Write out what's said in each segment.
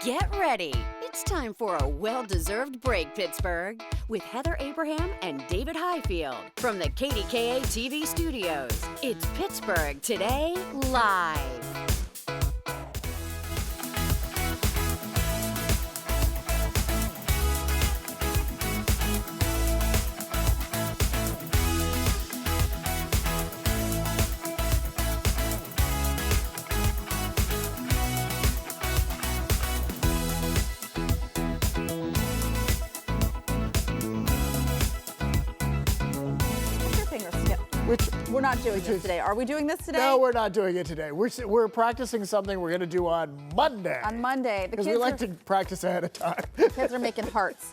Get ready. It's time for a well-deserved break, Pittsburgh, with Heather Abraham and David Highfield from the KDKA-TV studios. It's Pittsburgh Today Live. We're not doing this today. Are we doing this today? No, we're not doing it today. We're practicing something we're going to do on Monday. On Monday. Because we like to practice ahead of time. The kids are making hearts.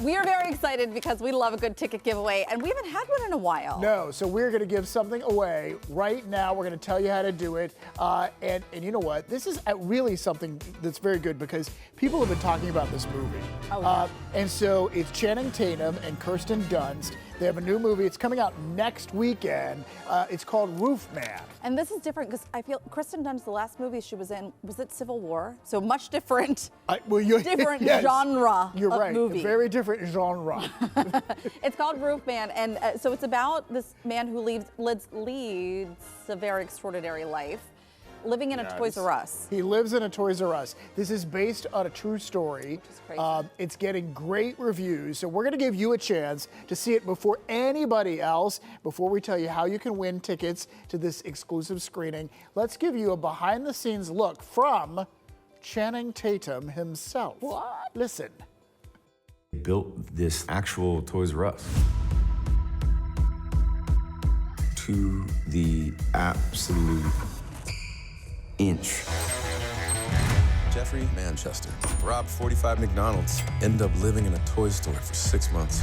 We are very excited because we love a good ticket giveaway, and we haven't had one in a while. No, so we're going to give something away right now. We're going to tell you how to do it. And you know what? This is really something that's very good because people have been talking about this movie. Oh, yeah. And so it's Channing Tatum and Kirsten Dunst. They have a new movie. It's coming out next weekend. It's called Roof Man. And this is different because I feel Kirsten Dunst, the last movie she was in, was it Civil War? So much different, different yes, genre you're of right. movie. Very different genre. It's called Roof Man, and so it's about this man who leads a very extraordinary life, living in a Toys R Us. He lives in a Toys R Us. This is based on a true story. Which is crazy. It's getting great reviews, so we're going to give you a chance to see it before anybody else. Before we tell you how you can win tickets to this exclusive screening, let's give you a behind-the-scenes look from Channing Tatum himself. What? Listen. Built this actual Toys R Us to the absolute inch. Jeffrey Manchester robbed 45 McDonald's, ended up living in a toy store for 6 months.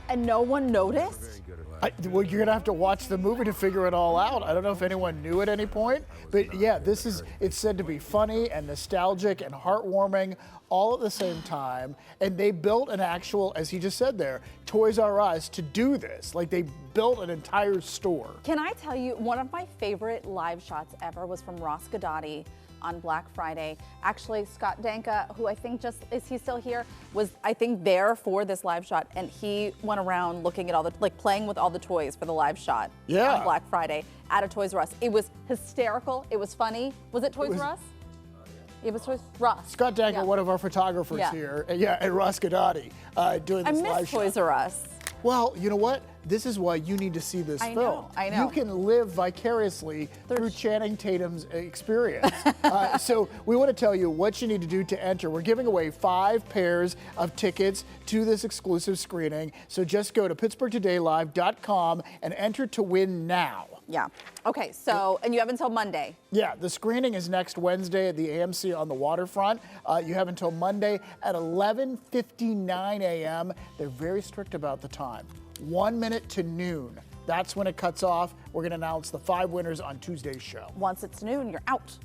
And no one noticed? Well, you're gonna have to watch the movie to figure it all out. I don't know if anyone knew at any point, but yeah, it's said to be funny and nostalgic and heartwarming all at the same time. And they built an actual, as he just said there, Toys R Us to do this. Like they built an entire store. Can I tell you, one of my favorite live shots ever was from Ross Godotti on Black Friday. Actually, Scott Danka, who I think is he still here, was I think there for this live shot, and he went around looking at all the, playing with all the toys for the live shot on Black Friday at a Toys R Us. It was hysterical, it was funny. Was it Toys R Us? It was Toys R Us. Scott Danka, one of our photographers here, and Ross Godotti doing this live shot. I miss Toys R Us. Well, you know what? This is why you need to see this film. I know. You can live vicariously through Channing Tatum's experience. So we want to tell you what you need to do to enter. We're giving away 5 pairs of tickets to this exclusive screening. So just go to PittsburghTodayLive.com and enter to win now. Yeah. Okay, so, and you have until Monday. Yeah, the screening is next Wednesday at the AMC on the waterfront. You have until Monday at 11:59 a.m. They're very strict about the time. 1 minute to noon. That's when it cuts off. We're going to announce the 5 winners on Tuesday's show. Once it's noon, you're out.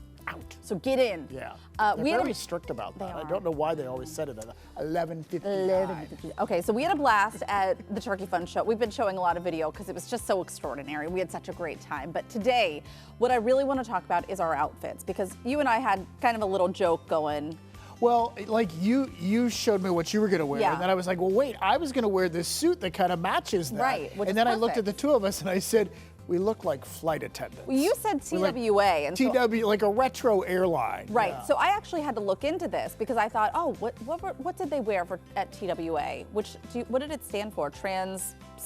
So get in. Yeah. They're very strict about that. I don't know why they always said it at 11:59. Okay, so we had a blast at the Turkey Fun Show. We've been showing a lot of video because it was just so extraordinary. We had such a great time. But today, what I really want to talk about is our outfits, because you and I had kind of a little joke going. Well, like you showed me what you were going to wear, and then I was like, well, wait, I was going to wear this suit that kind of matches that. Right, and then I looked at the two of us and I said, we look like flight attendants. Well, you said TWA. And TW, like a retro airline. Right. Yeah. So I actually had to look into this because I thought, oh, what did they wear at TWA? What did it stand for?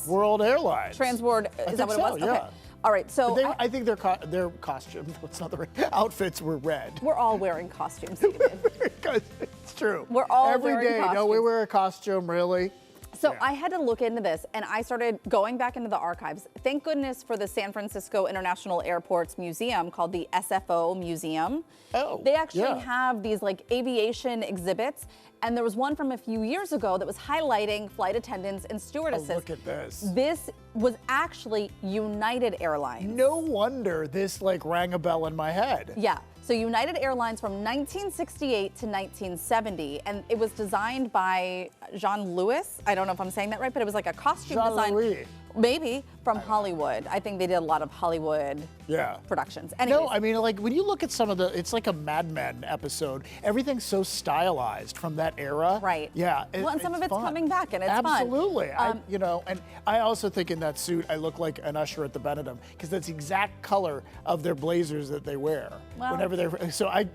World Airlines. Transworld. Is that what it was? Yeah. Okay. All right. So I think their costumes, what's not the right, outfits were red. We're all wearing costumes, David. It's true. We're all every wearing day. costumes. No, we wear a costume, really. So I had to look into this, and I started going back into the archives. Thank goodness for the San Francisco International Airport's museum called the SFO Museum. Oh, they actually have these like aviation exhibits, and there was one from a few years ago that was highlighting flight attendants and stewardesses. Oh, look at this. This was actually United Airlines. No wonder this like rang a bell in my head. Yeah. So United Airlines from 1968 to 1970, and it was designed by Jean Louis. I don't know if I'm saying that right, but it was like a costume design. Maybe from Hollywood. I think they did a lot of Hollywood productions. Anyways. No, I mean, like when you look at some of it's like a Mad Men episode. Everything's so stylized from that era. Right. Yeah. Well, and some of it's fun. coming back, and it's Absolutely. fun. And I also think in that suit I look like an usher at the Benedum because that's the exact color of their blazers that they wear whenever they're. So I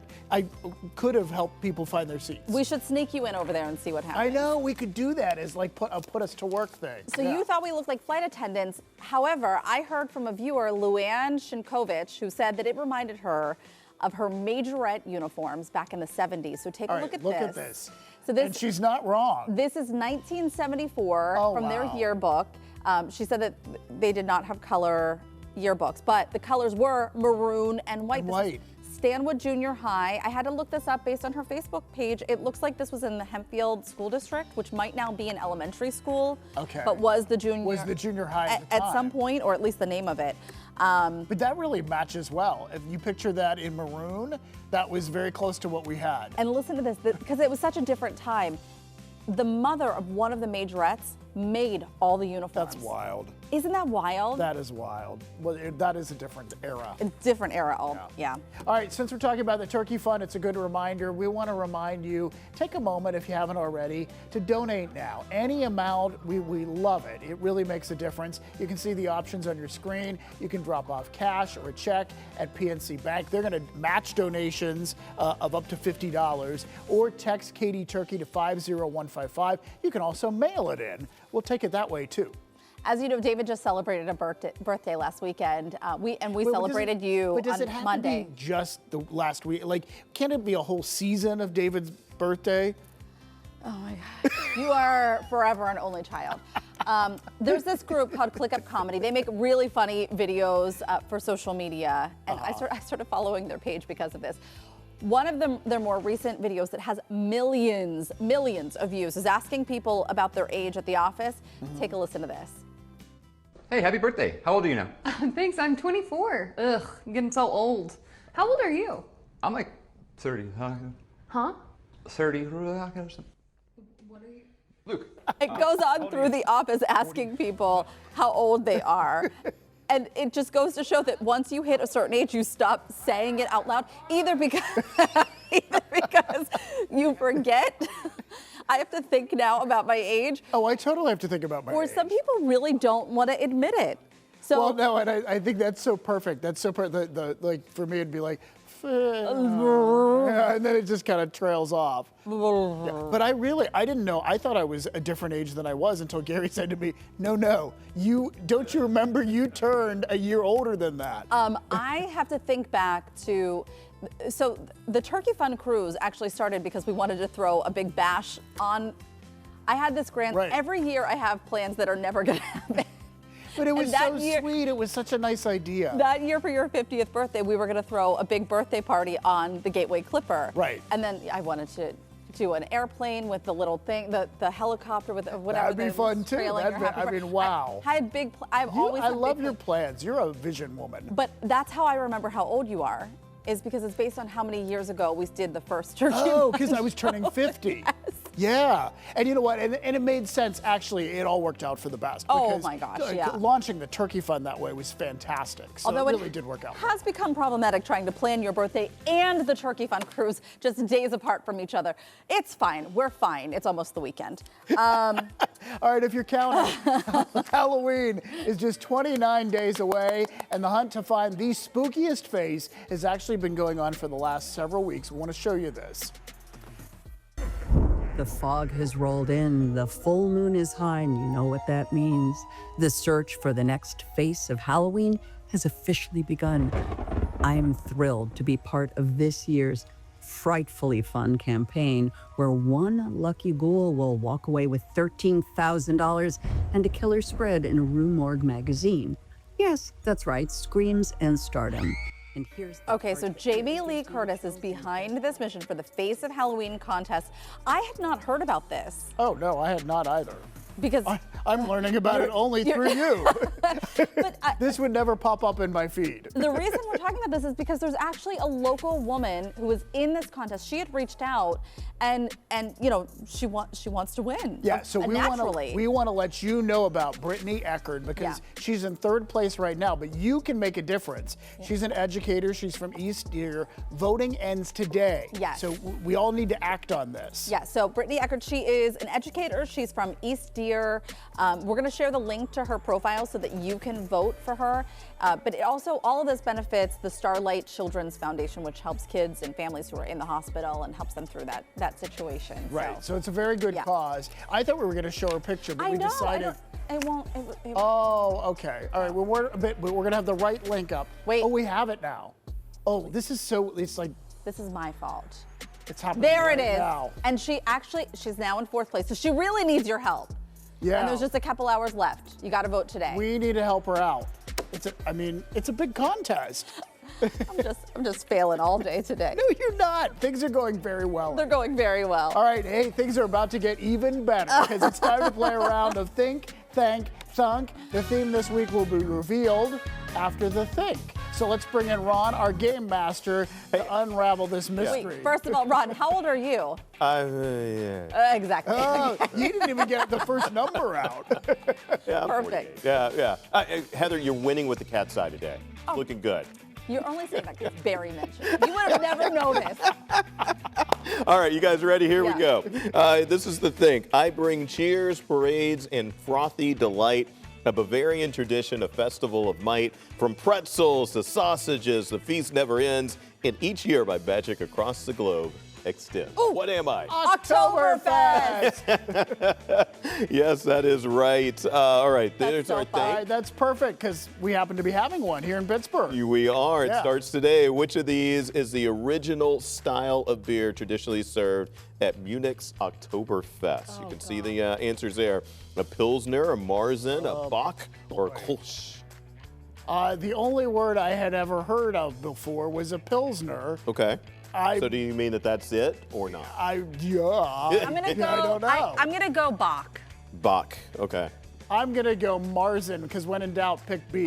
could have helped people find their seats. We should sneak you in over there and see what happens. I know we could do that as like put us to work thing. So you thought we looked like flight attendants. However, I heard from a viewer, Luann Shinkovich, who said that it reminded her of her majorette uniforms back in the 70s. So take a look at this. So this, and she's not wrong. This is 1974 from their yearbook. She said that they did not have color yearbooks, but the colors were maroon and white. Stanwood Junior High. I had to look this up based on her Facebook page. It looks like this was in the Hempfield School District, which might now be an elementary school. Okay. But was the junior high at the time. At some point, or at least the name of it. But that really matches well. If you picture that in maroon, that was very close to what we had. And listen to this, because it was such a different time. The mother of one of the majorettes made all the uniforms. That's wild. Isn't that wild? That is wild. Well, that is a different era. A different era, yeah. All right, since we're talking about the Turkey Fund, it's a good reminder. We want to remind you, take a moment if you haven't already, to donate now. Any amount, we love it. It really makes a difference. You can see the options on your screen. You can drop off cash or a check at PNC Bank. They're going to match donations of up to $50, or text Katie Turkey to 50155. You can also mail it in. We'll take it that way too. As you know, David just celebrated a birthday last weekend. We celebrated you on Monday. But does it have to be just the last week? Like, can't it be a whole season of David's birthday? Oh my God. You are forever an only child. There's this group called Click Up Comedy. They make really funny videos for social media, and I started following their page because of this. One of them, their more recent videos that has millions of views, is asking people about their age at the office. Take a listen to this. Hey, happy birthday. How old are you now? Thanks, I'm 24. Ugh, I'm getting so old. How old are you? I'm like 30. Huh? 30. What are you? Luke. It goes on through the office asking people how old they are. And it just goes to show that once you hit a certain age, you stop saying it out loud, either because you forget. I have to think now about my age. Oh, I totally have to think about my age. Or some people really don't want to admit it. So, well, no, and I think that's so perfect. That's so perfect. Like for me, it'd be like, and then it just kind of trails off. Yeah. But I didn't know. I thought I was a different age than I was until Gary said to me, no, you remember you turned a year older than that? I have to think back to, so the Turkey Fund cruise actually started because we wanted to throw a big bash on. I had this every year I have plans that are never going to happen. But it was so sweet. It was such a nice idea. That year for your 50th birthday, we were going to throw a big birthday party on the Gateway Clipper. Right. And then I wanted to do an airplane with the little thing, the helicopter with whatever. That'd be fun too. Wow. I had big. I love your plans. You're a vision woman. But that's how I remember how old you are. Is because it's based on how many years ago we did the first Turkey. Oh, because I was turning 50. Yes. Yeah, and you know what? And it made sense. Actually, it all worked out for the best. Oh my gosh, yeah. Launching the Turkey Fund that way was fantastic. So Although it really did work out. It has become problematic trying to plan your birthday and the Turkey Fund cruise just days apart from each other. It's fine. We're fine. It's almost the weekend. All right, if you're counting, Halloween is just 29 days away, and the hunt to find the spookiest face has actually been going on for the last several weeks. We want to show you this. The fog has rolled in, the full moon is high, and you know what that means. The search for the next face of Halloween has officially begun. I am thrilled to be part of this year's frightfully fun campaign where one lucky ghoul will walk away with $13,000 and a killer spread in a Rue Morgue magazine. Yes, that's right, screams and stardom. And here's okay, so Jamie Lee Curtis is behind this mission for the Face of Halloween contest. I had not heard about this. Oh, no, I had not either. Because I'm learning about it only through you. This would never pop up in my feed. The reason we're talking about this is because there's actually a local woman who was in this contest. She had reached out and you know, she wants to win. Yeah, so we want to let you know about Brittany Eckerd because she's in 3rd place right now, but you can make a difference. She's an educator. She's from East Deer. Voting ends today. Yes. So we all need to act on this. Yeah, so Brittany Eckerd, she is an educator. She's from East Deer. We're going to share the link to her profile so that you can vote for her. But it also, all of this benefits the Starlight Children's Foundation, which helps kids and families who are in the hospital and helps them through that situation. Right, so it's a very good cause. I thought we were going to show her picture, but we decided. It won't. Oh, okay. All right, well, we're going to have the right link up. Wait. Oh, we have it now. Oh, this is so, it's like. This is my fault. It's happening There right it is. now. And she's now in 4th place, so she really needs your help. Yeah. And there's just a couple hours left. You got to vote today. We need to help her out. It's a big contest. I'm just failing all day today. No, you're not. Things are going very well. They're going very well. All right, hey, things are about to get even better because it's time to play a round of Think, Thank, Thunk. The theme this week will be revealed after the Think. So let's bring in Ron, our game master, to unravel this mystery. Wait, first of all, Ron, how old are you? Exactly. Oh, you didn't even get the first number out. Yeah, I'm Perfect. 48. Yeah. Heather, you're winning with the cat's eye today. Looking good. You're only saying that because Barry mentioned it. You would have never noticed. All right, you guys ready? Here we go. This is the Think. I bring cheers, parades, and frothy delight. A Bavarian tradition, a festival of might. From pretzels to sausages, the feast never ends. And each year, my magic across the globe extends. Ooh. What am I? Oktoberfest! Yes, that is right. All right, there's our Think. That's perfect because we happen to be having one here in Pittsburgh. We are. It Yeah. starts today. Which of these is the original style of beer traditionally served at Munich's Oktoberfest? You can see the answers there. A Pilsner, a Marzen, a Bock, or a Kolsch. The only word I had ever heard of before was a Pilsner. Okay. So do you mean that that's it or not? I'm gonna go. I don't know. I'm gonna go Bach. Bock. Okay. I'm going to go Marzen because when in doubt, pick B.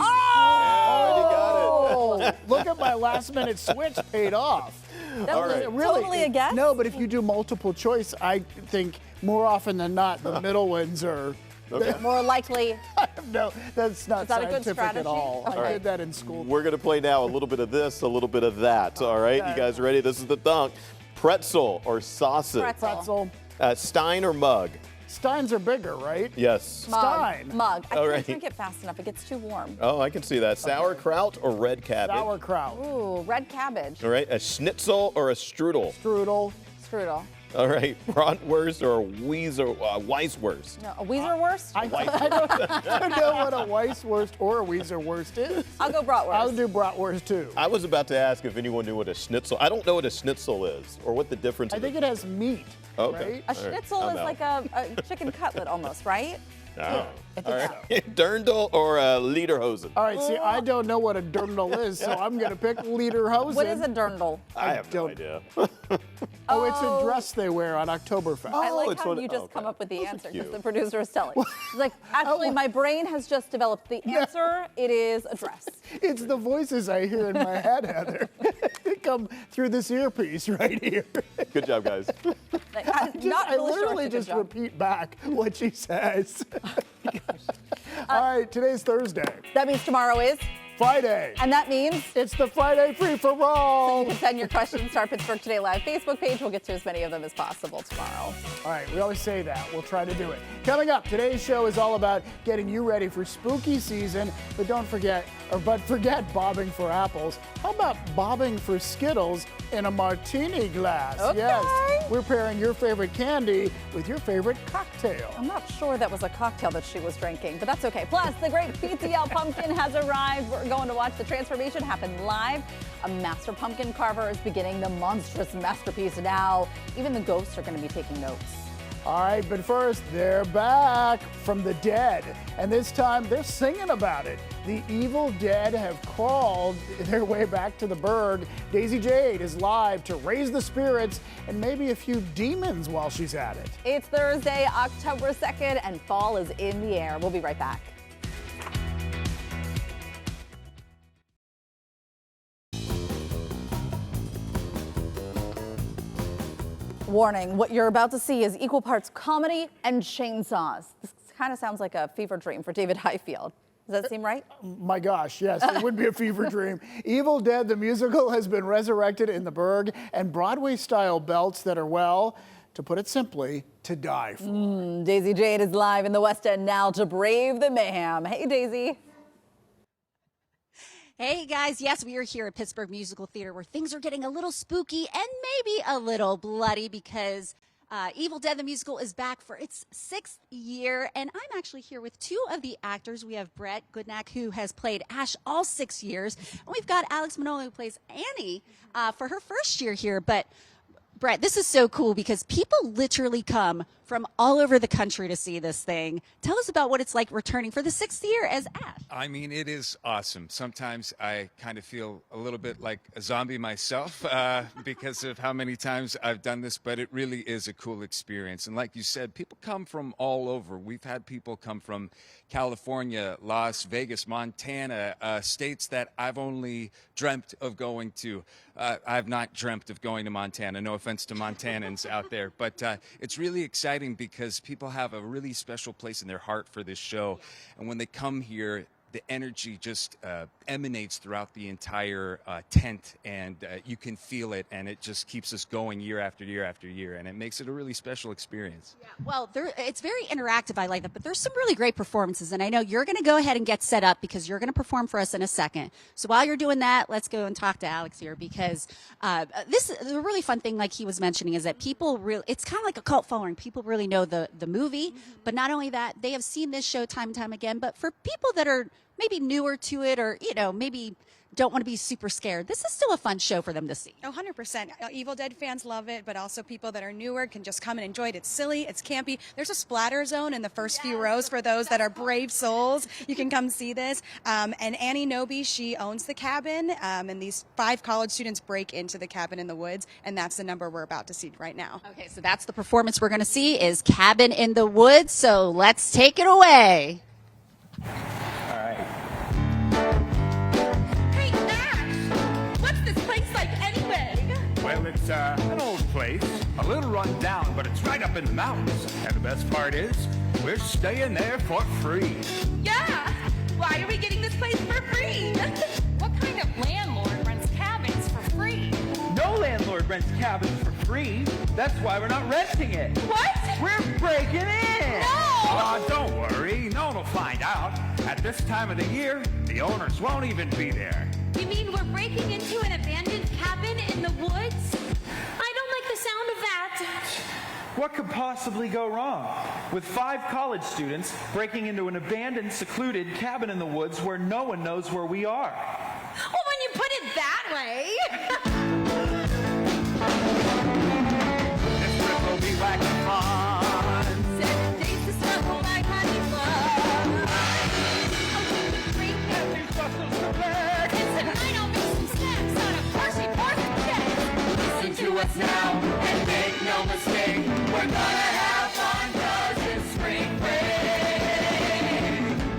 Oh! Look at my last minute switch paid off. That was totally a guess? No, but if you do multiple choice, I think more often than not, the middle ones are. More likely. No, that's not that a good scientific strategy? at all. Okay. I did that in school. We're going to play now a little bit of this, a little bit of that. All right, you guys ready? This is the Thunk. Pretzel or sausage? Pretzel. Stein or mug? Steins are bigger, right? Yes. Stein. Mug. I All can't right. drink it fast enough. It gets too warm. Oh, I can see that. Sauerkraut or red cabbage? Sauerkraut. Ooh, red cabbage. All right, a schnitzel or a strudel? Strudel. Strudel. All right, bratwurst or a Weisswurst? No, a Weezerwurst? I don't know what a Weisswurst or a Weezerwurst is. I'll go bratwurst. I'll do bratwurst too. I was about to ask if anyone knew what a schnitzel. I don't know what a schnitzel is or what the difference is. I think it has meat. Okay. Right? A schnitzel is like a chicken cutlet almost, right? Oh. All right. Dirndl or a lederhosen? All right, see, I don't know what a dirndl is, so I'm going to pick lederhosen. What is a dirndl? I have no idea. Oh, it's a dress they wear on Oktoberfest. I like it's how one- you just okay. come up with the Those are answer because cute. the producer is telling. He's like, actually, my brain has just developed the answer. It is a dress. It's the voices I hear in my head, Heather. They come through this earpiece right here. Good job, guys. Like, I'm not I really sure literally it's a good just job. repeat back what she says. All right, today's Thursday. That means tomorrow is, Friday. and that means It's the Friday free for all. you can send your questions to our Pittsburgh Today Live Facebook page. We'll get to as many of them as possible tomorrow. All right, we always say that. We'll try to do it. Coming up, today's show is all about getting you ready for spooky season, but forget bobbing for apples. How about bobbing for Skittles in a martini glass? Okay. Yes, we're pairing your favorite candy with your favorite cocktail. I'm not sure that was a cocktail that she was drinking, but that's okay. Plus, the great PTL pumpkin has arrived. We're going to watch the transformation happen live. A master pumpkin carver is beginning the monstrous masterpiece now. Even the ghosts are going to be taking notes. All right, but first, they're back from the dead. And this time, they're singing about it. The evil dead have crawled their way back to the Berg. Daisy Jade is live to raise the spirits and maybe a few demons while she's at it. It's Thursday, October 2nd, and fall is in the air. We'll be right back. Warning, what you're about to see is equal parts comedy and chainsaws. This kind of sounds like a fever dream for David Highfield. Does that seem right? My gosh, yes, it would be a fever dream. Evil Dead, the musical, has been resurrected in the Berg, and Broadway-style belts that are, well, to put it simply, to die for. Daisy Jade is live in the West End now to brave the mayhem. Hey, Daisy. Hey guys, yes, we are here at Pittsburgh Musical Theater where things are getting a little spooky and maybe a little bloody because Evil Dead the Musical is back for its 6th year, and I'm actually here with 2 of the actors. We have Brett Goodnack, who has played Ash all 6 years, and we've got Alex Manolo, who plays Annie for her first year here. But Brett, this is so cool because people literally come from all over the country to see this thing. Tell us about what it's like returning for the 6th year as Ash. I mean, it is awesome. Sometimes I kind of feel a little bit like a zombie myself because of how many times I've done this, but it really is a cool experience. And like you said, people come from all over. We've had people come from California, Las Vegas, Montana, states that I've only dreamt of going to. I've not dreamt of going to Montana. No offense to Montanans out there, but it's really exciting because people have a really special place in their heart for this show. And when they come here, the energy just emanates throughout the entire tent, and you can feel it, and it just keeps us going year after year after year, and it makes it a really special experience. Yeah, well, it's very interactive. I like that, but there's some really great performances, and I know you're going to go ahead and get set up because you're going to perform for us in a second. So while you're doing that, let's go and talk to Alex here because this is a really fun thing, like he was mentioning, is that people really, it's kind of like a cult following. People really know the movie, but not only that, they have seen this show time and time again, but for people that are maybe newer to it or, you know, maybe don't want to be super scared, this is still a fun show for them to see. Oh, 100%. Evil Dead fans love it, but also people that are newer can just come and enjoy it. It's silly, it's campy. There's a splatter zone in the first few rows for those that are brave souls. You can come see this. And Annie Noby, she owns the cabin, and these 5 college students break into the cabin in the woods, and that's the number we're about to see right now. Okay, so that's the performance we're going to see is Cabin in the Woods, so let's take it away. Well, it's an old place, a little run down, but it's right up in the mountains. And the best part is, we're staying there for free. Yeah! Why are we getting this place for free? What kind of landlord rents cabins for free? No landlord rents cabins for free. That's why we're not renting it. What? We're breaking in. No! Don't worry, no one will find out. At this time of the year, the owners won't even be there. You mean we're breaking into an abandoned cabin in the woods? I don't like the sound of that. What could possibly go wrong with 5 college students breaking into an abandoned, secluded cabin in the woods where no one knows where we are? Well, when you put it that way. This trip will be wagon fun. 7 days to struggle like honey fun. Listen to us now and make no mistake. We're gonna have fun 'cause it's spring break.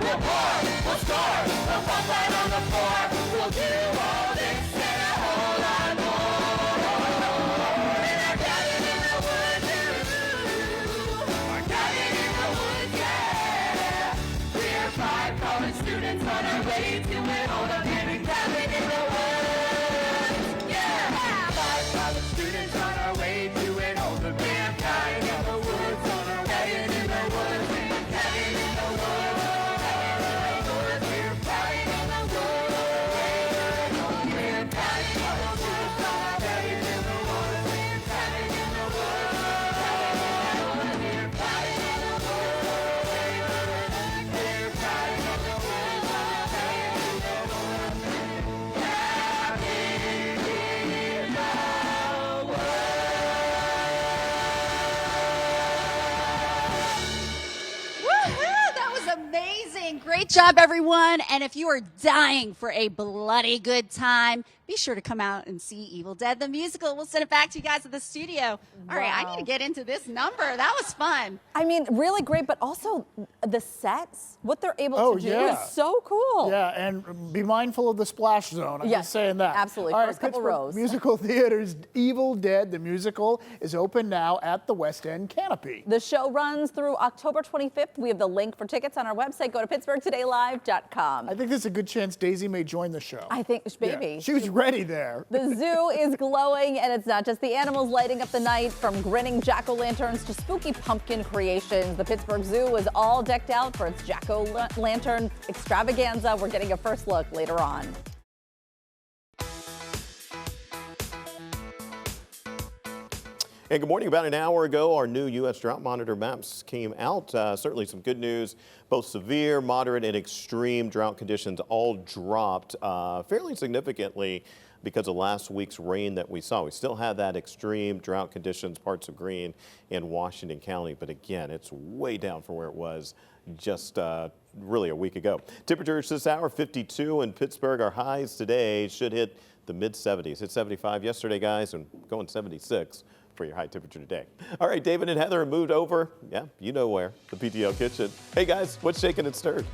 We'll pour, we'll score, we'll bump right on the floor. We'll do all this and a whole lot more. In our cabin in the woods, our cabin in the woods, yeah. We're 5 college students on our way to an old abandoned cabin in the woods. Students on our way to an old abandoned cabin in the woods, on our way in the woods, cabin in the woods, we're cabin in the woods, we're cabin in the woods, on our way in the woods, we're cabin in the woods, we're cabin in the woods, we're cabin in the woods, on our way in the woods, cabin in the woods. Great job, everyone. And if you are dying for a bloody good time, be sure to come out and see Evil Dead the Musical. We'll send it back to you guys at the studio. All right, I need to get into this number. That was fun. I mean, really great, but also the sets, what they're able to do is so cool. Yeah, and be mindful of the splash zone. I'm just saying that. Absolutely. All First right, couple Pittsburgh rows. Musical Theater's Evil Dead the Musical is open now at the West End Canopy. The show runs through October 25th. We have the link for tickets on our website. Go to pittsburghtodaylive.com. I think there's a good chance Daisy may join the show. I think, maybe. Yeah, she was ready there. The zoo is glowing, and it's not just the animals lighting up the night. From grinning jack-o'-lanterns to spooky pumpkin creations, the Pittsburgh Zoo is all decked out for its jack-o'-lantern extravaganza. We're getting a first look later on. And good morning. About an hour ago, our new U.S. drought monitor maps came out. Certainly some good news. Both severe, moderate, and extreme drought conditions all dropped fairly significantly because of last week's rain that we saw. We still have that extreme drought conditions, parts of Greene and Washington County, but again, it's way down from where it was just really a week ago. Temperatures this hour, 52 in Pittsburgh. Our highs today should hit the mid-70s. Hit 75 yesterday, guys, and going 76 for your high temperature today. All right, David and Heather moved over. Yeah, you know where, the PTL kitchen. Hey guys, what's shaking and stirred?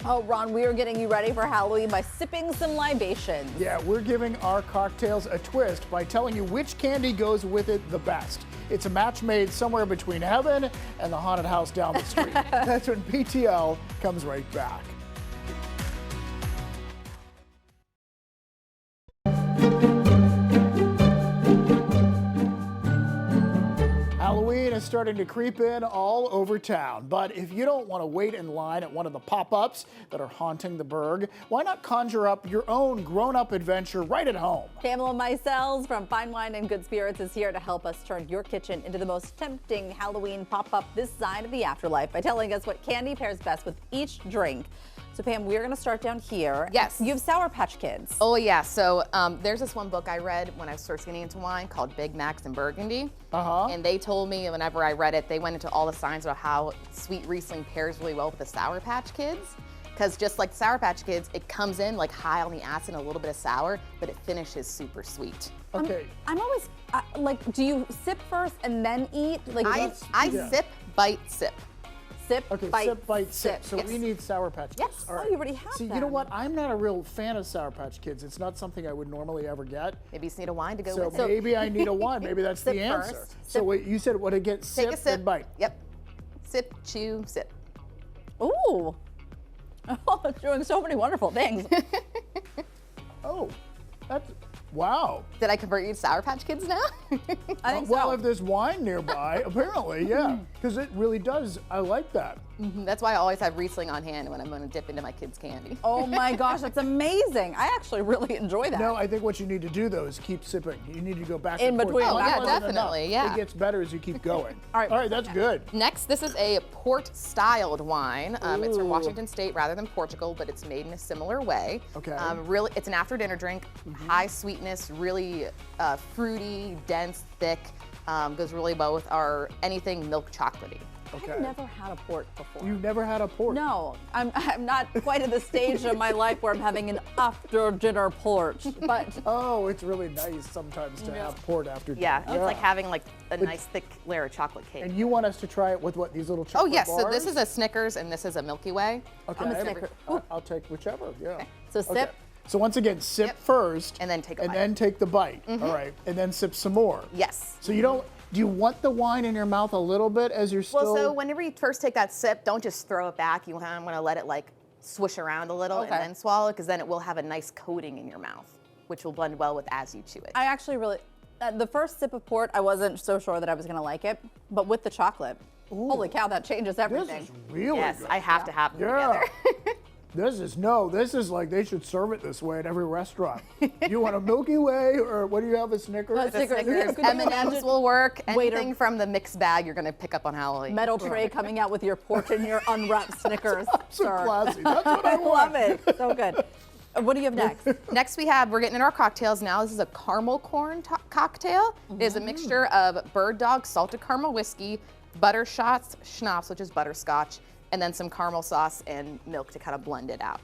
Oh, Ron, we are getting you ready for Halloween by sipping some libations. Yeah, we're giving our cocktails a twist by telling you which candy goes with it the best. It's a match made somewhere between heaven and the haunted house down the street. That's when PTL comes right back. Halloween is starting to creep in all over town, but if you don't want to wait in line at one of the pop-ups that are haunting the burg, why not conjure up your own grown-up adventure right at home? Pamela Meisel's from Fine Wine and Good Spirits is here to help us turn your kitchen into the most tempting Halloween pop-up this side of the afterlife by telling us what candy pairs best with each drink. So Pam, we're going to start down here. Yes. You have Sour Patch Kids. Oh yeah, so there's this one book I read when I was first getting into wine called Big Macs and Burgundy. And they told me whenever I read it, they went into all the signs about how sweet Riesling pairs really well with the Sour Patch Kids. Because just like Sour Patch Kids, it comes in like high on the acid and a little bit of sour, but it finishes super sweet. Okay. I'm always, like, do you sip first and then eat? Like I sip, bite, sip. Sip, okay, bite, sip, bite, sip. So yes. we need Sour Patch Kids. Yes. All right. Oh, you already have See, them. you know what? I'm not a real fan of Sour Patch Kids. It's not something I would normally ever get. Maybe you just need a wine to go So with it. maybe I need a wine. Maybe that's the Sip answer. first. So wait, you said what again? Take a Sip sip. and bite. Yep. Sip, chew, sip. Ooh. Oh, it's doing so many wonderful things. Oh, that's, wow. Did I convert you to Sour Patch Kids now? I think Well, so. if there's wine nearby, apparently, yeah. Because it really does. I like that. That's why I always have Riesling on hand when I'm going to dip into my kids' candy. Oh my gosh, that's amazing. I actually really enjoy that. No, I think what you need to do though is keep sipping. You need to go back In and forth. between, One yeah, wasn't definitely, enough. yeah. It gets better as you keep going. All right. That's good. Next, this is a port-styled wine. It's from Washington State rather than Portugal, but it's made in a similar way. Okay. Really, it's an after-dinner drink, high sweetness, really fruity, dense, thick. Goes really well with our anything milk chocolatey. Okay. I've never had a port before. You've never had a port? No, I'm not quite at the stage of my life where I'm having an after-dinner port, but Oh, it's really nice sometimes to have port after dinner. It's like having like a nice thick layer of chocolate cake. And you want us to try it with what, these little Oh chocolate yes, bars? so this is a Snickers and this is a Milky Way. Okay. I'm a Snicker. I'll take whichever, yeah. So sip. So once again, sip first. And then take a and bite. then take the bite. All right. And then sip some more. Yes. So you don't, do you want the wine in your mouth a little bit as you're still? Well, so whenever you first take that sip, don't just throw it back. You kind of want to let it like swish around a little and then swallow it, because then it will have a nice coating in your mouth, which will blend well with as you chew it. I actually really, the first sip of port, I wasn't so sure that I was going to like it, but with the chocolate, holy cow, that changes everything. This is really Yes, good. I have to have them Yeah. together. This is like they should serve it this way at every restaurant. You want a Milky Way or what do you have, a Snickers? Snickers, Could you M&Ms imagine- will work. Waiter- Anything from the mixed bag you're going to pick up on Halloween. Metal tray coming out with your port and your unwrapped Snickers. So sir. classy. That's what I love want. it. So good. What do you have next? Next we're getting into our cocktails now. This is a caramel corn cocktail. It is a mixture of Bird Dog salted caramel whiskey, butter shots, schnapps, which is butterscotch, and then some caramel sauce and milk to kind of blend it out.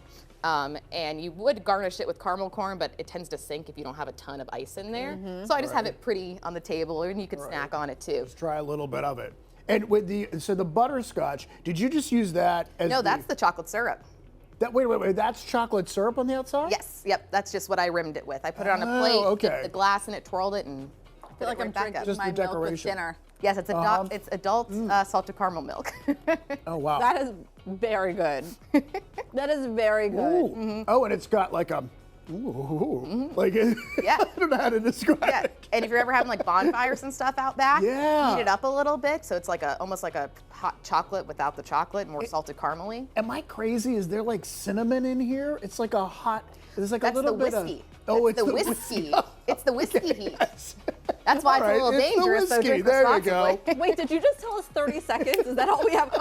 And you would garnish it with caramel corn, but it tends to sink if you don't have a ton of ice in there. So I just have it pretty on the table, and you can snack on it too. Just try a little bit of it. And with the butterscotch, did you just use that as No, that's the chocolate syrup. Wait, that's chocolate syrup on the outside? Yes, yep, that's just what I rimmed it with. I put it on a plate, dipped the glass in it, twirled it, and I feel like I'm drinking Just my the milk with decoration. dinner. Yes, it's adult salted caramel milk. Oh, wow. That is very good. That is very good. Ooh. Oh, and it's got like a, like, Yeah. I don't know how to describe it. And if you're ever having like bonfires and stuff out back, Yeah. heat it up a little bit so it's like almost like a hot chocolate without the chocolate, more salted caramely. Am I crazy? Is there like cinnamon in here? It's like a hot, there's like That's a little the bit whiskey. of, oh, That's it's the whiskey. It's the whiskey heat. Yes. That's why it's a All little right, it's the dangerous, so whiskey. drink There you responsibly. Wait, did you just tell us 30 seconds? Is that all we have?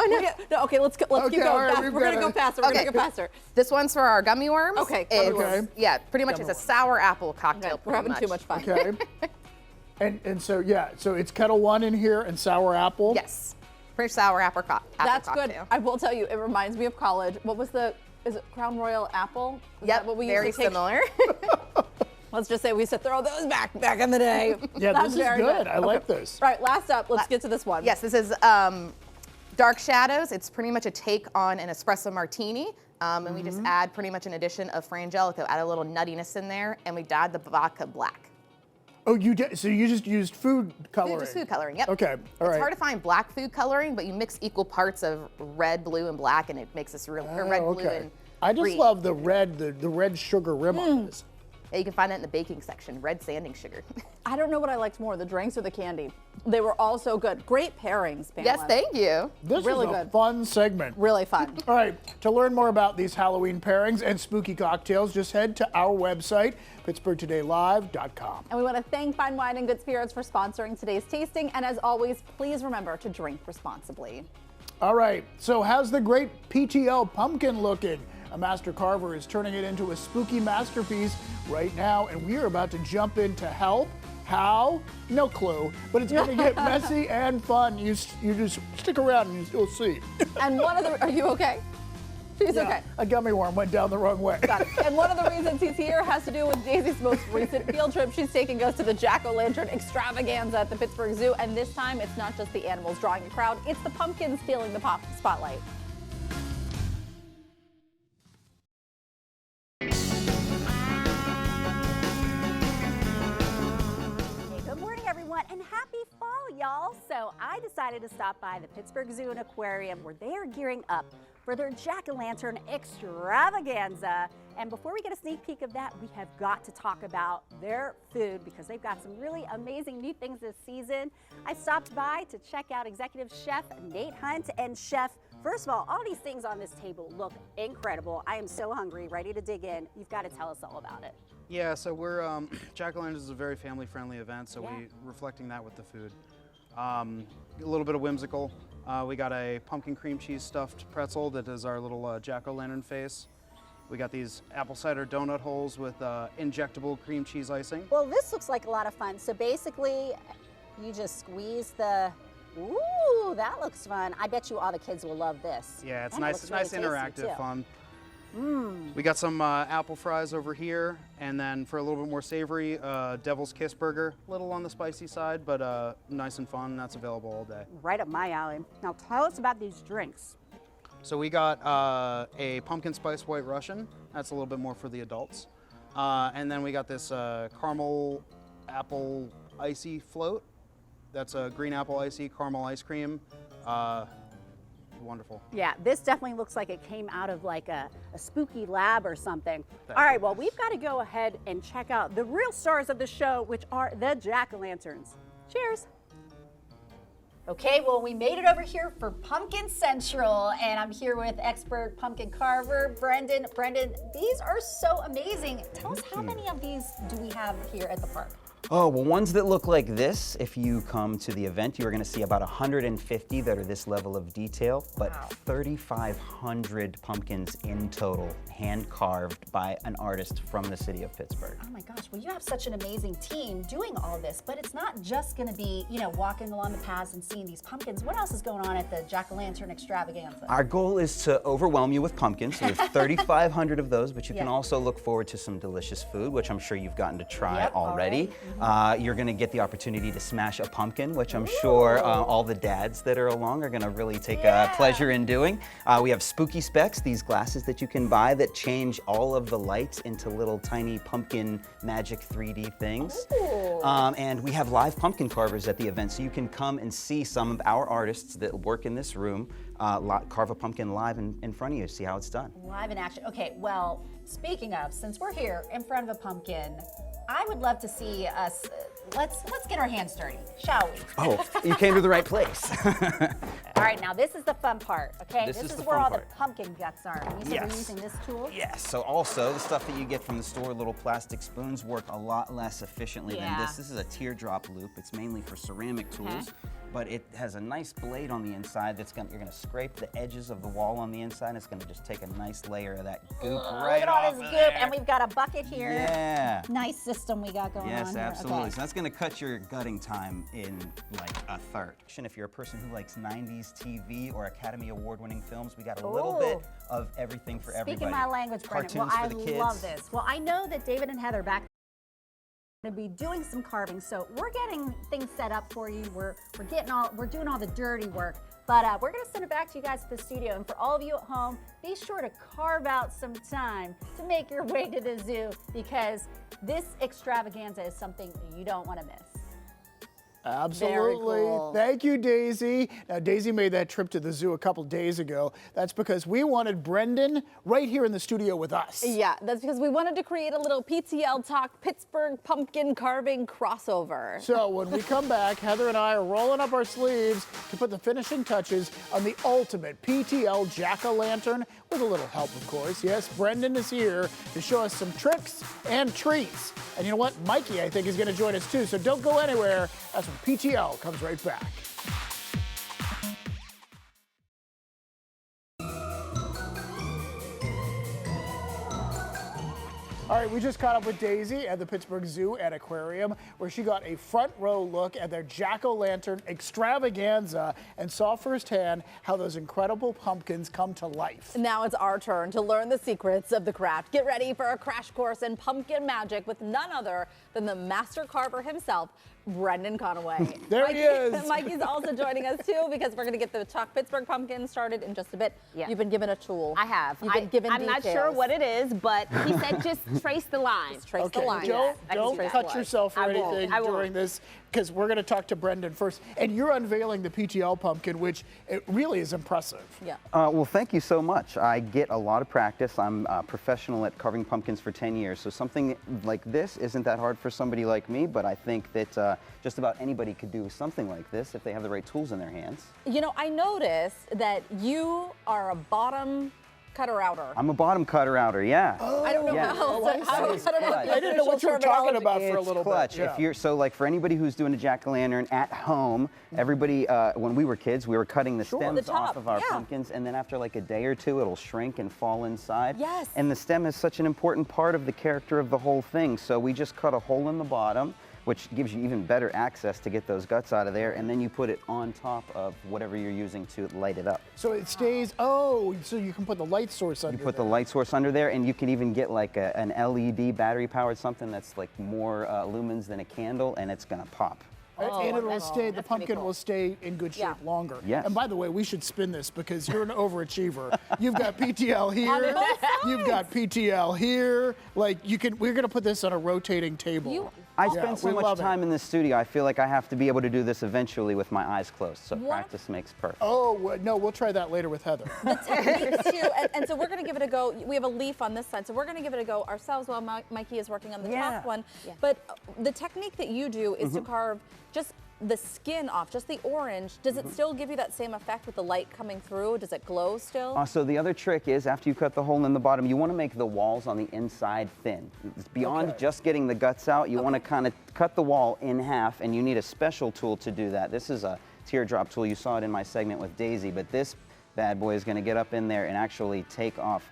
No, okay, let's keep all going. right, We're going to go faster. We're going to go faster. This one's for our gummy worms. Okay, gummy worms. Yeah, pretty much it's a sour apple cocktail. We're having too much fun. Okay. and so, yeah, so it's Kettle One in here and sour apple. Yes, pretty sour apple That's cocktail. good. I will tell you, it reminds me of college. What was is it Crown Royal apple? Is Yep, that what we very usually take? similar. Let's just say we used to throw those back in the day. Yeah, That's this is very good. I like this. Right, last up, let's get to this one. Yes, this is Dark Shadows. It's pretty much a take on an espresso martini. And we just add pretty much an addition of frangelico, add a little nuttiness in there, and we dyed the vodka black. Oh, you did? So you just used food coloring? Just food coloring, yep. Okay, all right. It's hard to find black food coloring, but you mix equal parts of red, blue, and black, and it makes this real red, blue, and I just green. love the red sugar rim on this. Yeah, you can find that in the baking section, red sanding sugar. I don't know what I liked more, the drinks or the candy. They were all so good. Great pairings, Pamela. Yes, thank you. This Really is a good. fun segment. Really fun. All right, to learn more about these Halloween pairings and spooky cocktails, just head to our website, PittsburghTodayLive.com. And we want to thank Fine Wine and Good Spirits for sponsoring today's tasting. And as always, please remember to drink responsibly. All right, so how's the great PTL pumpkin looking? A master carver is turning it into a spooky masterpiece right now, and we are about to jump in to help. How? No clue, but it's going to get messy and fun. You just stick around and you'll see. And are you okay? She's okay. A gummy worm went down the wrong way. Got it. And one of the reasons he's here has to do with Daisy's most recent field trip. She's taking us to the Jack-O-Lantern extravaganza at the Pittsburgh Zoo. And this time, it's not just the animals drawing the crowd, it's the pumpkins stealing the spotlight. Good morning, everyone, and happy fall, y'all. So I decided to stop by the Pittsburgh Zoo and Aquarium where they are gearing up for their Jack-O-Lantern extravaganza. And before we get a sneak peek of that, we have got to talk about their food because they've got some really amazing new things this season. I stopped by to check out Executive Chef Nate Hunt. And Chef, first of all these things on this table look incredible. I am so hungry, ready to dig in. You've got to tell us all about it. Yeah, so we're, Jack-O-Lantern is a very family-friendly event, so we're reflecting that with the food. A little bit of whimsical. We got a pumpkin cream cheese stuffed pretzel that is our little Jack-O-Lantern face. We got these apple cider donut holes with injectable cream cheese icing. Well, this looks like a lot of fun. So basically, you just squeeze the, ooh, that looks fun. I bet you all the kids will love this. Yeah, it's And nice, it looks really interactive, tasty, too. fun. Mm. We got some apple fries over here, and then for a little bit more savory, Devil's Kiss burger. A little on the spicy side, but nice and fun. That's available all day. Right up my alley. Now tell us about these drinks. So we got a pumpkin spice white Russian. That's a little bit more for the adults. And then we got this caramel apple icy float. That's a green apple icy caramel ice cream. Wonderful. Yeah, this definitely looks like it came out of like a spooky lab or something. All right, well, we've got to go ahead and check out the real stars of the show, which are the Jack-O-Lanterns. Cheers. Okay, well, we made it over here for Pumpkin Central, and I'm here with expert pumpkin carver, Brendan. Brendan, these are so amazing. Tell us, how many of these do we have here at the park? Oh, well, ones that look like this, if you come to the event, you are going to see about 150 that are this level of detail, but 3,500 pumpkins in total, hand-carved by an artist from the city of Pittsburgh. Oh my gosh, well, you have such an amazing team doing all this, but it's not just going to be, you know, walking along the paths and seeing these pumpkins. What else is going on at the Jack-O-Lantern extravaganza? Our goal is to overwhelm you with pumpkins, so there's 3,500 of those, but you can also look forward to some delicious food, which I'm sure you've gotten to try already. You're going to get the opportunity to smash a pumpkin, which I'm sure all the dads that are along are going to really take pleasure in doing. We have spooky specs, these glasses that you can buy that change all of the lights into little tiny pumpkin magic 3D things. And we have live pumpkin carvers at the event, so you can come and see some of our artists that work in this room carve a pumpkin live in front of you, see how it's done. Live in action. Okay, well, speaking of, since we're here in front of a pumpkin, I would love to see us, let's get our hands dirty, shall we? Oh, you came to the right place. All right, now this is the fun part, okay? This This is is the where fun all part. the pumpkin guts are. You said we're using this tool? Yes, so also the stuff that you get from the store, little plastic spoons, work a lot less efficiently than this. This is a teardrop loop. It's mainly for ceramic tools. But it has a nice blade on the inside that's you're gonna scrape the edges of the wall on the inside, and it's gonna just take a nice layer of that goop right Look at all off this of goop, there. and we've got a bucket here. Yeah. Nice system we got going on Yes, here. absolutely. Okay. So that's going to cut your gutting time in like a third. And if you're a person who likes 90s TV or Academy Award-winning films, we got a little bit of everything for everybody. Speaking my language, Brendan. Well, Cartoons for I the kids. love this. Well, I know that David and Heather back to be doing some carving, so we're getting things set up for you. We're doing all the dirty work, but we're gonna send it back to you guys at the studio. And for all of you at home, be sure to carve out some time to make your way to the zoo, because this extravaganza is something you don't want to miss. Absolutely. Very cool. Thank you, Daisy. Now, Daisy made that trip to the zoo a couple days ago. That's because we wanted Brendan right here in the studio with us. Yeah, that's because we wanted to create a little PTL Talk Pittsburgh pumpkin carving crossover. So when we come back, Heather and I are rolling up our sleeves to put the finishing touches on the ultimate PTL Jack-O-Lantern, with a little help, of course. Yes, Brendan is here to show us some tricks and treats. And you know what? Mikey, I think, is going to join us too. So don't go anywhere. That's when PTL comes right back. All right, we just caught up with Daisy at the Pittsburgh Zoo and Aquarium, where she got a front row look at their Jack-O-Lantern extravaganza and saw firsthand how those incredible pumpkins come to life. Now it's our turn to learn the secrets of the craft. Get ready for a crash course in pumpkin magic with none other than the master carver himself, Brendan Conaway. There he is. Mikey's also joining us too, because we're going to get the Talk Pittsburgh pumpkin started in just a bit. Yeah. You've been given a tool. I have. You've been given I'm not details. sure what it is, but he said just trace the line. Just trace Okay, the line. don't cut yourself or I won't. anything I won't. during this, because we're going to talk to Brendan first. And you're unveiling the PTL pumpkin, which it really is impressive. Yeah. Well, thank you so much. I get a lot of practice. I'm a professional at carving pumpkins for 10 years, so something like this isn't that hard for somebody like me, but I think that just about anybody could do something like this if they have the right tools in their hands. You know, I noticed that you are a bottom cutter-outer. I'm a bottom cutter-outer, yeah. I don't know how. I didn't know what you were talking about for a little clutch. bit. If you're so, like, for anybody who's doing a jack-o'-lantern at home, everybody when we were kids, we were cutting the stems off of our pumpkins, and then after like a day or two, it'll shrink and fall inside. Yes. And the stem is such an important part of the character of the whole thing. So we just cut a hole in the bottom, which gives you even better access to get those guts out of there, and then you put it on top of whatever you're using to light it up. So it stays, so you can put the light source under You put the light source under there, and you can even get like an LED battery-powered something that's like more lumens than a candle, and it's gonna pop. And it'll stay, the pumpkin will stay in good shape longer. Yes. And by the way, we should spin this because you're an overachiever. You've got PTL here, you've got PTL here. Like we're gonna put this on a rotating table. I spend so much time in this studio, I feel like I have to be able to do this eventually with my eyes closed, so practice makes perfect. Oh, no, we'll try that later with Heather. The technique too, and so we're going to give it a go. We have a leaf on this side, so we're going to give it a go ourselves while Mikey is working on the top one. Yeah. But the technique that you do is to carve just the skin off, just the orange, does it still give you that same effect with the light coming through? Does it glow still? So the other trick is, after you cut the hole in the bottom, you want to make the walls on the inside thin. It's beyond just getting the guts out. You want to kind of cut the wall in half, and you need a special tool to do that. This is a teardrop tool. You saw it in my segment with Daisy, but this bad boy is going to get up in there and actually take off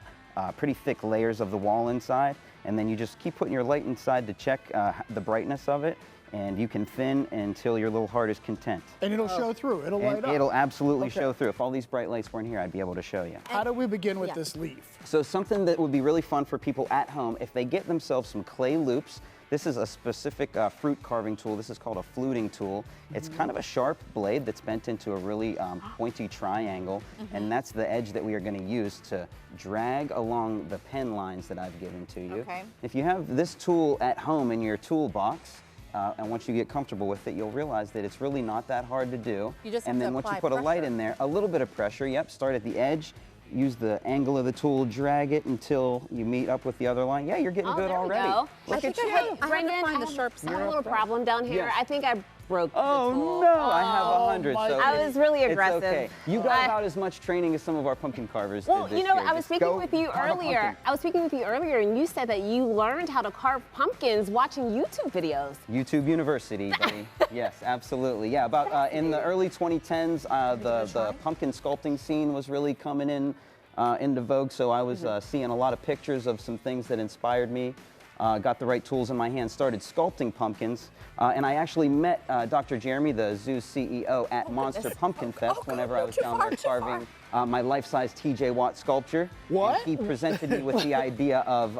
pretty thick layers of the wall inside, and then you just keep putting your light inside to check the brightness of it, and you can thin until your little heart is content. And it'll show through, it'll light up. It'll absolutely show through. If all these bright lights weren't here, I'd be able to show you. How do we begin with this leaf? So something that would be really fun for people at home, if they get themselves some clay loops. This is a specific fruit carving tool. This is called a fluting tool. It's kind of a sharp blade that's bent into a really pointy triangle, and that's the edge that we are going to use to drag along the pen lines that I've given to you. Okay. If you have this tool at home in your toolbox, and once you get comfortable with it, you'll realize that it's really not that hard to do. You just have and to then once you apply put a light in there, a little bit of pressure, start at the edge, use the angle of the tool, drag it until you meet up with the other line. Yeah, you're getting good there already. We go. Look at you. Brendan, I have a little problem down here. I think I broke the tool. No, I have 100. So I was really aggressive. It's okay. You got about as much training as some of our pumpkin carvers Well, did this you know, year. I was Just speaking go with you carve a earlier. pumpkin. I was speaking with you earlier, and you said that you learned how to carve pumpkins watching YouTube videos. YouTube University, buddy. Yes, absolutely. Yeah, about in the early 2010s, the pumpkin sculpting scene was really coming into vogue. So I was seeing a lot of pictures of some things that inspired me. Got the right tools in my hand, started sculpting pumpkins, and I actually met Dr. Jeremy, the zoo CEO, at Monster Pumpkin Fest whenever I was down there carving my life-size TJ Watt sculpture. What? And he presented me with the idea of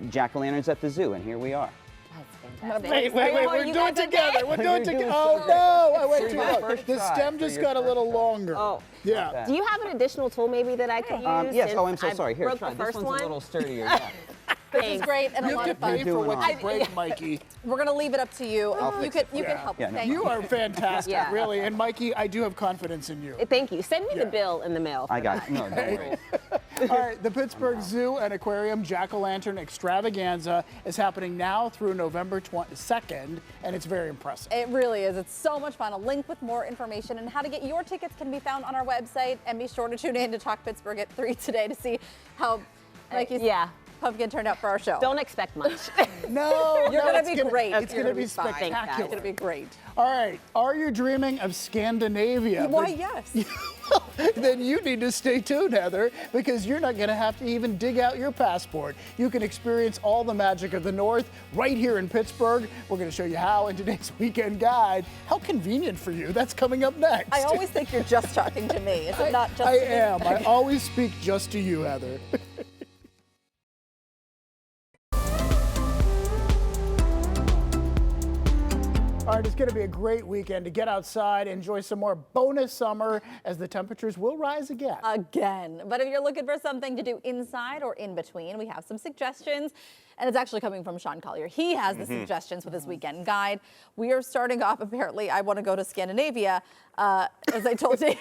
jack-o'-lanterns at the zoo, and here we are. Wait, we're doing it together. We're doing it together. Oh no, I went too long. The stem just got a little longer. Oh. Yeah. Do you have an additional tool maybe that I could use? Yes, since I'm so sorry. Here, broke try. The This first one's one? a little sturdier. Yeah. This is great and a lot of fun. You have to pay for what you break, Mikey. We're gonna leave it up to you. You can help. Yeah, no. Thank You are fantastic, Yeah. really. And Mikey, I do have confidence in you. Thank you. Send me the bill in the mail. I got you. No, don't worry. All right, the Pittsburgh Zoo and Aquarium Jack-O-Lantern Extravaganza is happening now through November 2nd, and it's very impressive. It really is. It's so much fun. A link with more information and how to get your tickets can be found on our website. And be sure to tune in to Talk Pittsburgh at 3 today to see how Mikey's pumpkin turned out for our show. Don't expect much. No, You're going to be great. It's going to be fine. spectacular. It's going to be great. All right, are you dreaming of Scandinavia? Why, yes. Then you need to stay tuned, Heather, because you're not going to have to even dig out your passport. You can experience all the magic of the North right here in Pittsburgh. We're going to show you how in today's weekend guide. How convenient for you. That's coming up next. I always think you're just talking to me. Is it not just I to me? am. I always speak just to you, Heather. All right, it's going to be a great weekend to get outside, enjoy some more bonus summer as the temperatures will rise again. But if you're looking for something to do inside or in between, we have some suggestions. And it's actually coming from Sean Collier. He has the suggestions with his weekend guide. We are starting off, apparently, I want to go to Scandinavia, as I told you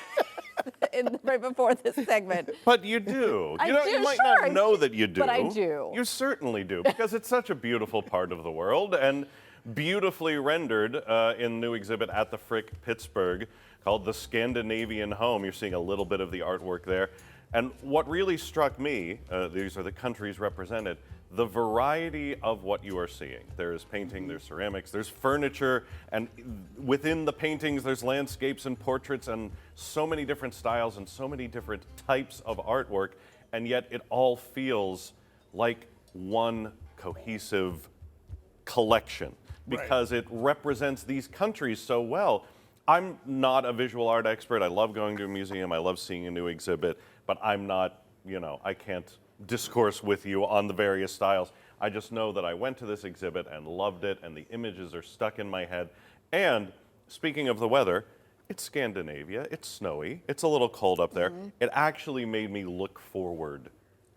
right before this segment. But you do. I You know, do, you might sure. not know that you do. But I do. You certainly do, because it's such a beautiful part of the world and beautifully rendered in the new exhibit at the Frick Pittsburgh called The Scandinavian Home. You're seeing a little bit of the artwork there. And what really struck me, these are the countries represented, the variety of what you are seeing. There's painting, there's ceramics, there's furniture, and within the paintings there's landscapes and portraits and so many different styles and so many different types of artwork, and yet it all feels like one cohesive collection because it represents these countries so well. I'm not a visual art expert. I love going to a museum. I love seeing a new exhibit, but I'm not, I can't discourse with you on the various styles. I just know that I went to this exhibit and loved it, and the images are stuck in my head. And speaking of the weather, it's Scandinavia, it's snowy, it's a little cold up there. It actually made me look forward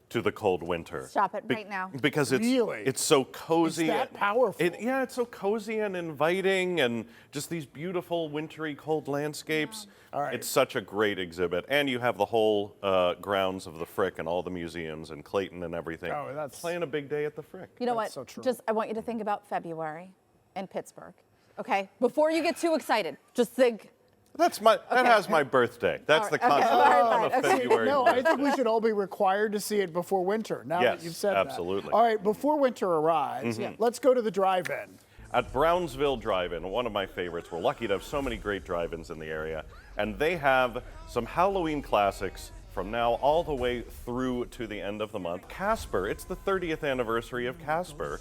to the cold winter. Stop it right now. Because it's so cozy. It's that powerful. It's so cozy and inviting, and just these beautiful wintry cold landscapes. All right. It's such a great exhibit, and you have the whole grounds of the Frick and all the museums and Clayton and everything. Oh, that's playing a big day at the Frick. You know That's what? so true. Just I want you to think about February in Pittsburgh. Okay, before you get too excited, just think. That has my birthday. That's the concept. I'm a February No, I birthday. think we should all be required to see it before winter, now that you've said absolutely. that. All right, before winter arrives, let's go to the drive-in. At Brownsville Drive-In, one of my favorites. We're lucky to have so many great drive-ins in the area. And they have some Halloween classics from now all the way through to the end of the month. Casper, it's the 30th anniversary of Casper.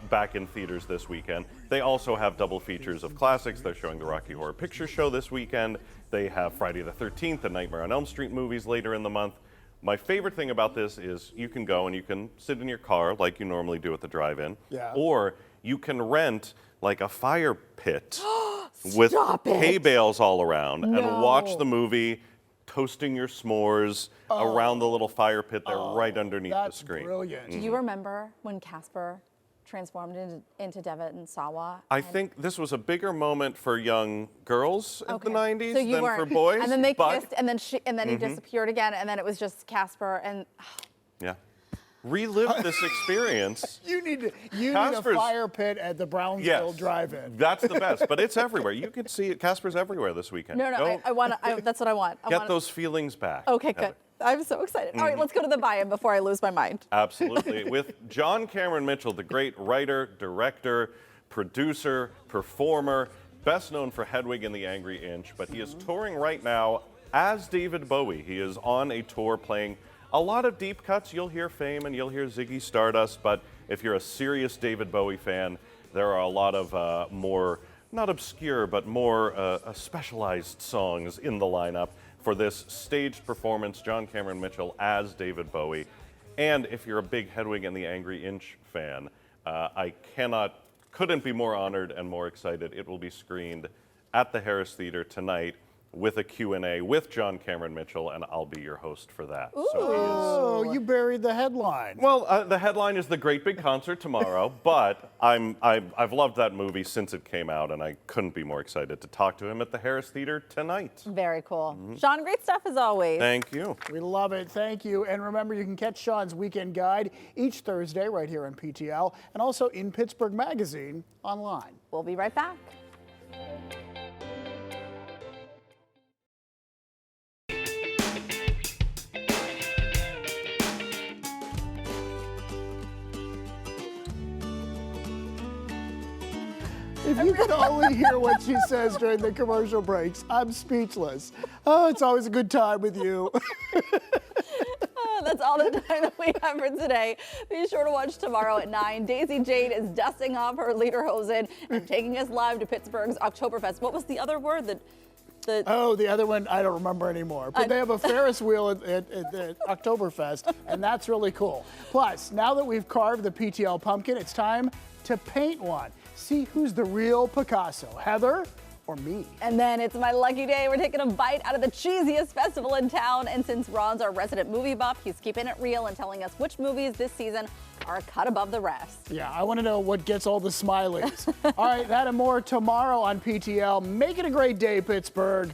Back in theaters this weekend. They also have double features of classics. They're showing the Rocky Horror Picture Show this weekend. They have Friday the 13th and Nightmare on Elm Street movies later in the month. My favorite thing about this is you can go and you can sit in your car like you normally do at the drive-in. Yeah. Or you can rent like a fire pit with hay bales all around and watch the movie, toasting your s'mores around the little fire pit there right underneath the screen. Brilliant. Do you remember when Casper transformed into Devon Sawa? I think this was a bigger moment for young girls in the 90s So you than weren't. for boys. And then they but- kissed, and then he disappeared again, and then it was just Casper and. Yeah. Relive this experience. You need a Casper's- fire pit at the Brownsville Drive-In. That's the best, but it's everywhere. You can see it. Casper's everywhere this weekend. No, Go I want to. That's what I want. get those feelings back. Okay, good. I'm so excited. All right, let's go to the buy-in before I lose my mind. Absolutely. With John Cameron Mitchell, the great writer, director, producer, performer, best known for Hedwig and the Angry Inch, but he is touring right now as David Bowie. He is on a tour playing a lot of deep cuts. You'll hear Fame and you'll hear Ziggy Stardust, but if you're a serious David Bowie fan, there are a lot of more, not obscure, but more specialized songs in the lineup for this staged performance, John Cameron Mitchell as David Bowie. And if you're a big Hedwig and the Angry Inch fan, I couldn't be more honored and more excited. It will be screened at the Harris Theater tonight with a Q&A with John Cameron Mitchell, and I'll be your host for that. Oh, you buried the headline. Well, the headline is The Great Big Concert tomorrow, but I've loved that movie since it came out, and I couldn't be more excited to talk to him at the Harris Theater tonight. Very cool. Sean, great stuff as always. Thank you. We love it. Thank you. And remember, you can catch Sean's Weekend Guide each Thursday right here on PTL and also in Pittsburgh Magazine online. We'll be right back. If you could only hear what she says during the commercial breaks, I'm speechless. Oh, it's always a good time with you. That's all the time that we have for today. Be sure to watch tomorrow at 9. Daisy Jane is dusting off her lederhosen and taking us live to Pittsburgh's Oktoberfest. What was the other word? Oh, the other one, I don't remember anymore. But they have a Ferris wheel at Oktoberfest, and that's really cool. Plus, now that we've carved the PTL pumpkin, it's time to paint one. See who's the real Picasso, Heather or me? And then it's my lucky day. We're taking a bite out of the cheesiest festival in town. And since Ron's our resident movie buff, he's keeping it real and telling us which movies this season are a cut above the rest. Yeah, I want to know what gets all the smileys. All right, that and more tomorrow on PTL. Make it a great day, Pittsburgh.